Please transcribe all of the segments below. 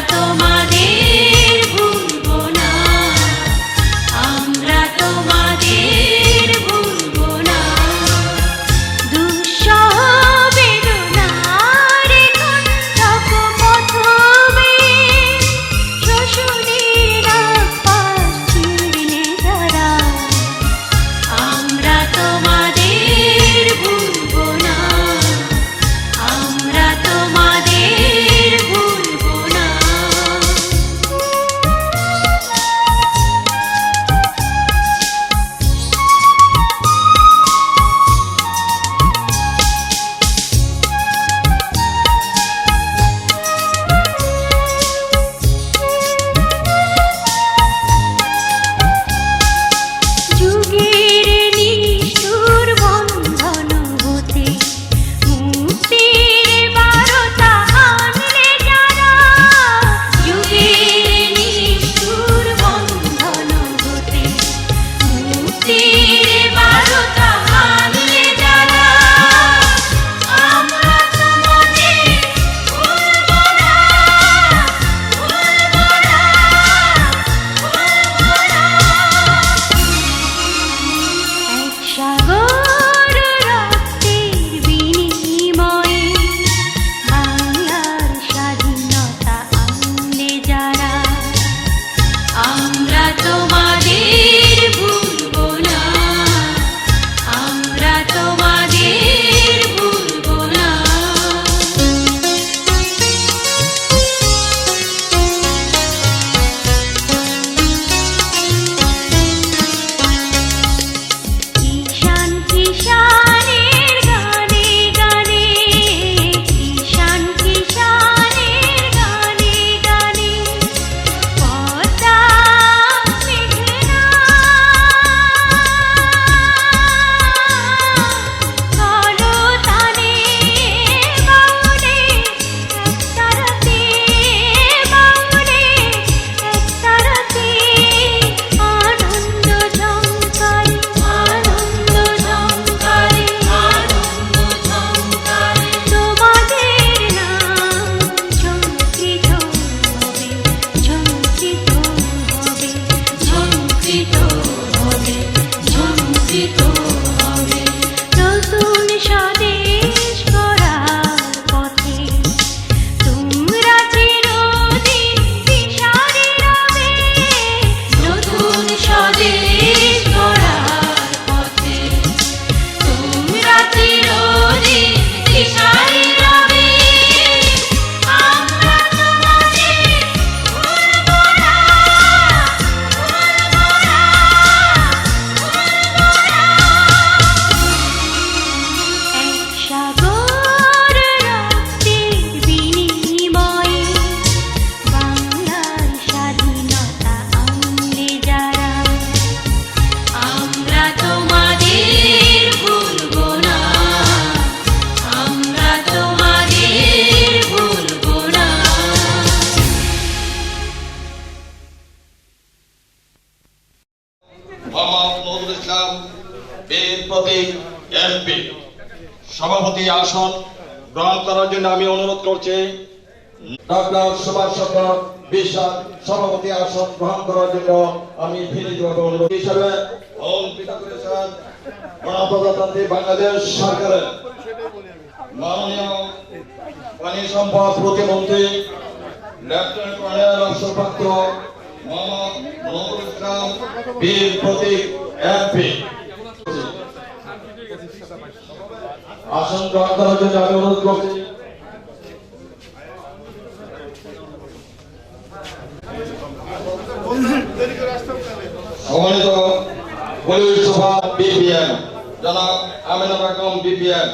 তোমাদের নজরুল ইসলাম বীর প্রতীক এমপি সভাপতি আসন গ্রহণ করার জন্য আমি অনুরোধ করছি। ডক্টর সুভাষ চন্দ্র বিশ্বাস সভাপতি আসন গ্রহণ করার জন্য আমি বিনীতভাবে অনুরোধ হিসাবে অলঙ্কৃত করেছেন গণপ্রজাতন্ত্রী বাংলাদেশ সরকারের মাননীয় পানি সম্পদ প্রতিমন্ত্রী লেফটেন্যান্ট কর্নেল অবসরপ্রাপ্ত মোহাম্মদ নজরুল ইসলাম বীর প্রতীক এমপি আসন গ্রহণ করার জন্য আমি অনুরোধ করছি। সম্মানিত পুলিশ সুপার বিপিএম জনাব আমিনা বেগম বিপিএম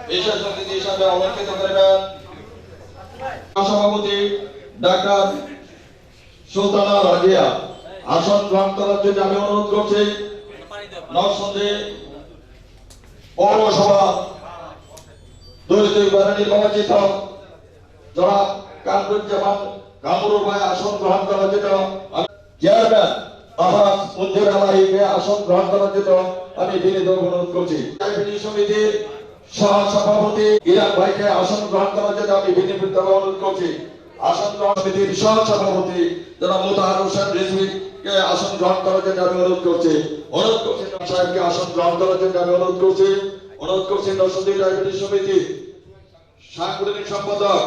বিশেষ অতিথি হিসাবে অলঙ্কৃত করবেন সভাপতি ডাক্তার সুলতানা রাজিয়া। আসন গ্রহণ করার জন্য আমি অনুরোধ করছি নরসিংদী পৌরসভা ২-২ নির্বাচিত জনাব কামরুজ্জামান কামরুল ভাই আসন গ্রহণ করার জন্য চেয়ারম্যান আবাস মঞ্জুর আলাহিকে আসন গ্রহণ করার জন্য আমি বিনীত অনুরোধ করছি। সমিতির সহ সভাপতি ইরান ভাইকে আসন গ্রহণ করার জন্য আমি বিনীতভাবে অনুরোধ করছি। আসন গ্রহণ সমিতির সহ সভাপতি জনাব মোতাহার হোসেন রিজভীকে আসন গ্রহণ করার জন্য আমি অনুরোধ করছি। সাহেবকে আসন গ্রহণ করার জন্য আমি অনুরোধ করছি। নরসিংদী ডায়াবেটিস সমিতি সাংগঠনিক সম্পাদক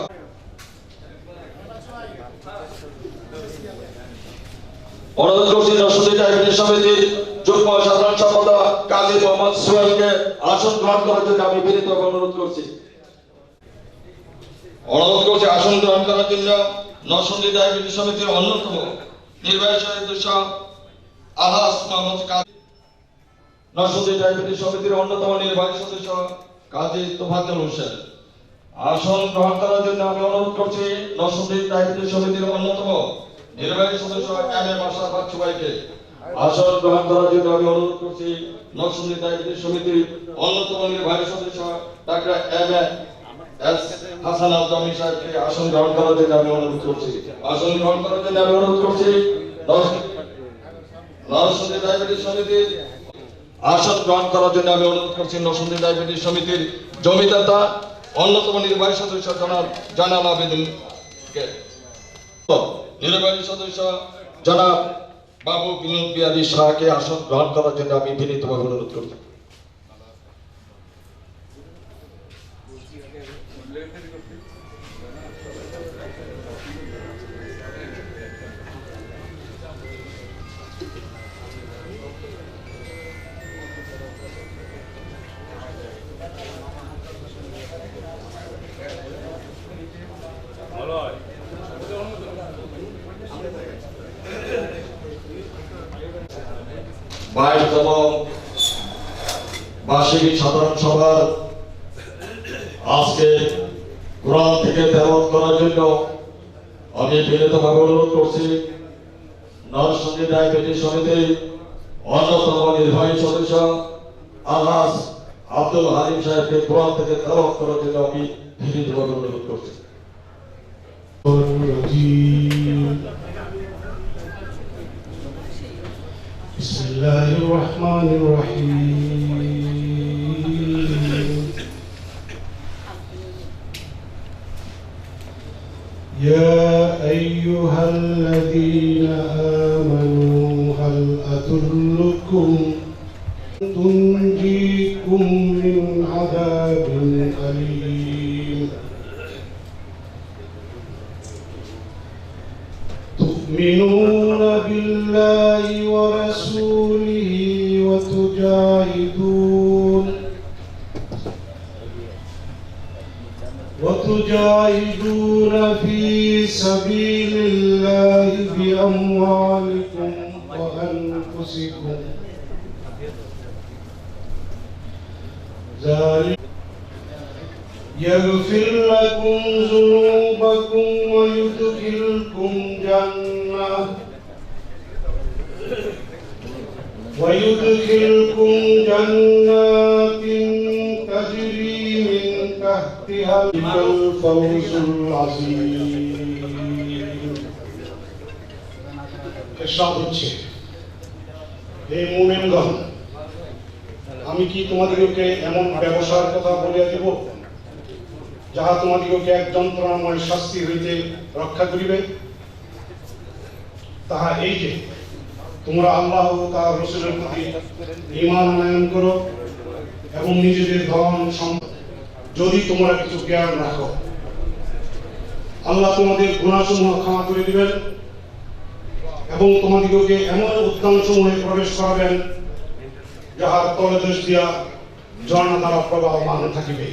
নরসিংদী ডায়াবেটিস সমিতির যুগ্ম সাধারণ সম্পাদক কাজী মোহাম্মদ সোহেলকে আসন গ্রহণ করার জন্য আমি বিনীতভাবে অনুরোধ করছি। আসন গ্রহণ করার জন্য নরসিংদী ডায়াবেটিস সমিতির অন্যতম নির্বাহী সদস্য আলহাজ মোহাম্মদ কাজী, নরসিংদী ডায়াবেটিস সমিতির অন্যতম নির্বাহী সদস্য কাজী তোফাজ্জল হোসেন আসন গ্রহণ করার জন্য আমি অনুরোধ করছি। নরসিংদী ডায়াবেটিস সমিতির অন্যতম নির্বাহী সদস্য এম এ মাশরাফ বাচ্চু ভাইকে আসন গ্রহণ করার জন্য আমি অনুরোধ করছি। নরসিংদী ডায়াবেটিস সমিতির অন্যতম নির্বাহী সদস্য doctor M A S Hasan Al Jami সাহেবকে আসন গ্রহণ করার জন্য আমি অনুরোধ করছি। আসন গ্রহণ করার জন্য আমি অনুরোধ করছি। নরসিংদী ডায়াবেটিস সমিতির আসন গ্রহণ করার জন্য আমি অনুরোধ করছি। নরসিংদী ডায়াবেটিস সমিতির জমিদাতা অন্যতম নির্বাহী সদস্য জনাব জানাল আবেদিনকে, নির্বাহী সদস্য জনাব বাবু বিনোদ বিহারী শাহকে আসন গ্রহণ করার জন্য আমি বিনীতভাবে অনুরোধ করছি। বাইশতম বার্ষিক সাধারণ সভার আজকে কোরআন থেকে তেলাওয়াত করার জন্য আমি বিনীতভাবে অনুরোধ করছি। নরসিংদী ডায়াবেটিস সমিতির অন্যতম নির্বাহী সদস্য আলহাজ আব্দুল হালিম সাহেবকে কোরআন থেকে তেলাওয়াত করার জন্য আমি বিনীতভাবে অনুরোধ করছি। بسم الله الرحمن الرحيم يا أيها الذين آمنوا هل أدلكم تنجيكم من عذاب أليم تؤمنون بالله ورسوله وتجاهدون في سبيل الله بأموالكم وأنفسكم ذلك يغفر لكم ذنوبكم ويدخلكم جنات تجري من تحتها الفوز العظيم ارشاد হচ্ছে হে মুমিনগণ আমি কি তোমাদিগকে এমন ব্যবসার কথা বলিয়া দিব যাহা তোমাদিগকে এক যন্ত্রণাময় শাস্তি হইতে রক্ষা করিবে? তাহা এই যে তোমরা আল্লাহ ও তার রাসূলের প্রতি ঈমান আনয়ন করো এবং নিজেদের ধন সম্পদ, যদি তোমরা কিছু জ্ঞান রাখো, আল্লাহ তোমাদের গুনাহসমূহ ক্ষমা করে দিবেন এবং তোমাদিগকে এমন উদ্যানসমূহে প্রবেশ করাবেন যাহার তলদেশ দিয়া ঝর্ণা দ্বারা প্রবাহমান থাকিবে।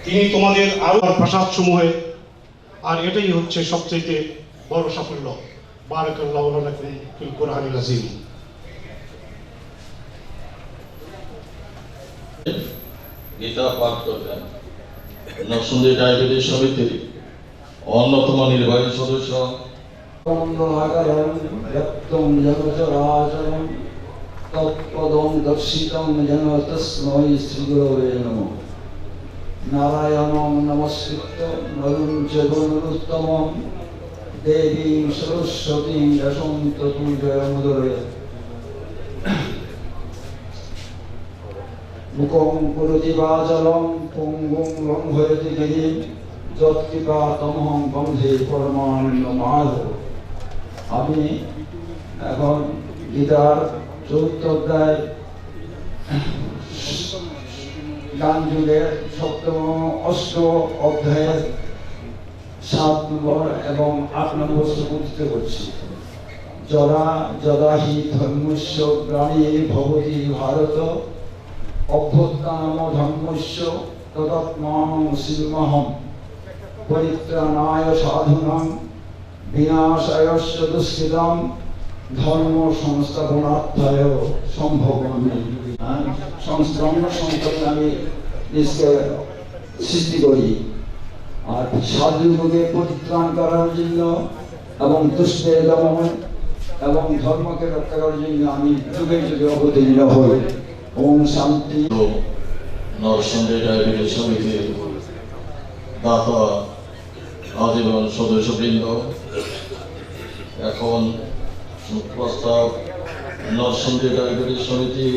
তিনি তোমাদের আরো প্রাসাদ সমূহে, আর এটাই হচ্ছে সবচেয়ে বড় সাফল্য। বারাকাল্লাহু লাকুম ফিল কুরআনিল আযীম। গীতা পাঠ করবেন নরসিংদী ডায়াবেটিস সমিতির অন্যতম নির্বাহী সদস্য ব্যক্তং জগচরাচরং তৎপদং দর্শিতং যেন তস্मै শ্রীগুরবে নমঃ। নারায়ণং নমস্কৃত্য নরং চৈব নরোত্তমং দেবীং সরস্বতীং ব্যাসং ততো জয়মুদরে। মুখং করোতি বাচালং পঙ্গুং লঙ্ঘয়তি গিরিং যৎকৃপাতমহং বন্ধে পরমানন্দ মাধব। আমি এখন গীতার ৪র্থ অধ্যায় গান যুগের ৮ম অধ্যায়ের ৭ নম্বর এবং ৮ নম্বর শ্লোক উদ্ধৃত করছি। যদা যদা হি ধর্মস্য গ্লানির্ভবতি ভারত অভ্যুত্থানম ধর্মস্য তদাত্মানং স্মৃতিমহং পরিত্রাণায় সাধুনাং বিনাশায়শ্চ দুষ্কৃতাং ধর্ম সংস্থাপনার্থায় সম্ভবামি। সংস্করণ সংকটে আমি নিজকে সৃষ্টি করি, আর সাধুকে পরিত্রাণ করার জন্য এবং দুষ্টের দমন এবং ধর্মকে রক্ষা করার জন্য আমি যুগে যুগে অবতীর্ণ হই। ওম শান্তি। নরসিংদী ডায়াবেটিস সমিতির দাতা আজীবন সদস্যবৃন্দ, এখন প্রস্তাব নরসিংদী ডায়াবেটিস সমিতি